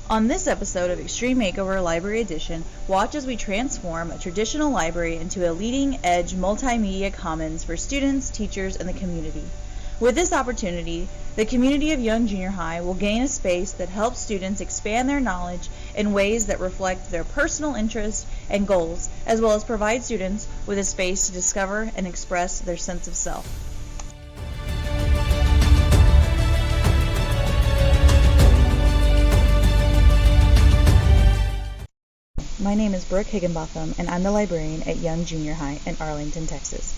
On this episode of Extreme Makeover Library Edition, watch as we transform a traditional library into a leading-edge multimedia commons for students, teachers, and the community. With this opportunity, the community of Young Junior High will gain a space that helps students expand their knowledge in ways that reflect their personal interests and goals, as well as provide students with a space to discover and express their sense of self. My name is Brooke Higginbotham, and I'm the librarian at Young Junior High in Arlington, Texas.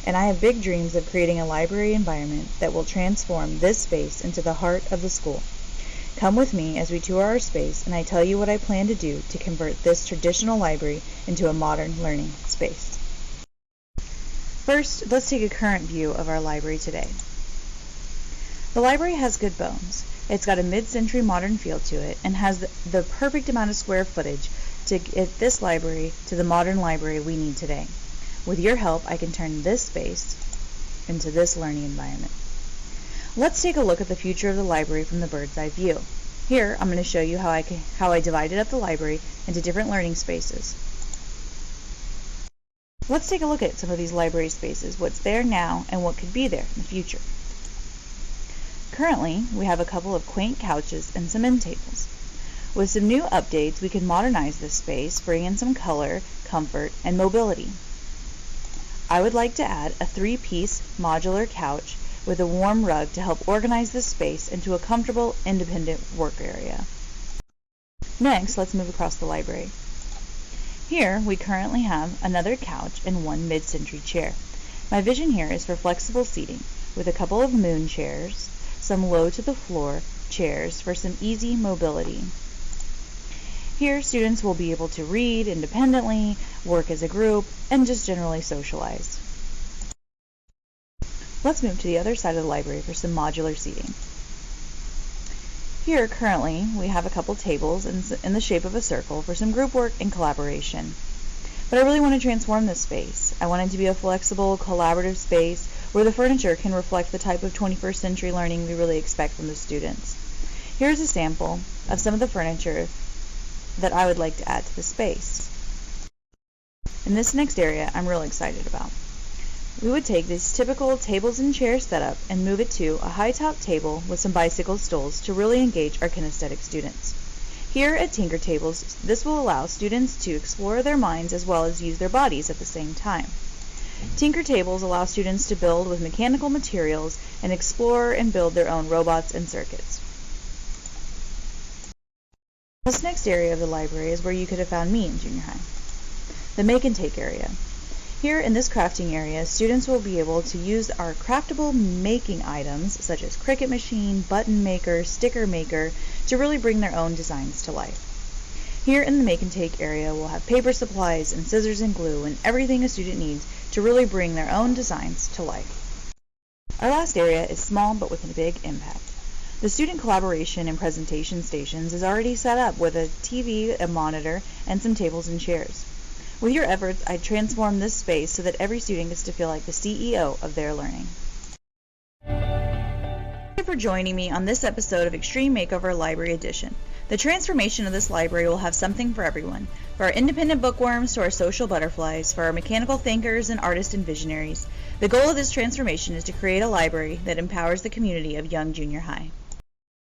And I have big dreams of creating a library environment that will transform this space into the heart of the school. Come with me as we tour our space, and I tell you what I plan to do to convert this traditional library into a modern learning space. First, let's take a current view of our library today. The library has good bones. It's got a mid-century modern feel to it and has the perfect amount of square footage to get this library to the modern library we need today. With your help, I can turn this space into this learning environment. Let's take a look at the future of the library from the bird's eye view. Here, I'm going to show you how I divided up the library into different learning spaces. Let's take a look at some of these library spaces, what's there now and what could be there in the future. Currently, we have a couple of quaint couches and some end tables. With some new updates, we can modernize this space, bring in some color, comfort, and mobility. I would like to add a 3-piece modular couch with a warm rug to help organize this space into a comfortable, independent work area. Next, let's move across the library. Here, we currently have another couch and one mid-century chair. My vision here is for flexible seating with a couple of moon chairs, some low-to-the-floor chairs for some easy mobility. Here, students will be able to read independently, work as a group, and just generally socialize. Let's move to the other side of the library for some modular seating. Here, currently, we have a couple tables in the shape of a circle for some group work and collaboration. But I really want to transform this space. I want it to be a flexible, collaborative space where the furniture can reflect the type of 21st century learning we really expect from the students. Here's a sample of some of the furniture that I would like to add to the space. In this next area, I'm really excited about. We would take this typical tables and chairs setup and move it to a high-top table with some bicycle stools to really engage our kinesthetic students. Here at Tinker Tables, this will allow students to explore their minds as well as use their bodies at the same time. Tinker Tables allow students to build with mechanical materials and explore and build their own robots and circuits. This next area of the library is where you could have found me in junior high. The make and take area. Here in this crafting area, students will be able to use our craftable making items such as Cricut machine, button maker, sticker maker to really bring their own designs to life. Here in the make and take area, we'll have paper supplies and scissors and glue and everything a student needs to really bring their own designs to life. Our last area is small but with a big impact. The student collaboration and presentation stations is already set up with a TV, a monitor, and some tables and chairs. With your efforts, I transform this space so that every student gets to feel like the CEO of their learning. Thank you for joining me on this episode of Extreme Makeover Library Edition. The transformation of this library will have something for everyone, for our independent bookworms to our social butterflies, for our mechanical thinkers and artists and visionaries. The goal of this transformation is to create a library that empowers the community of Young Junior High.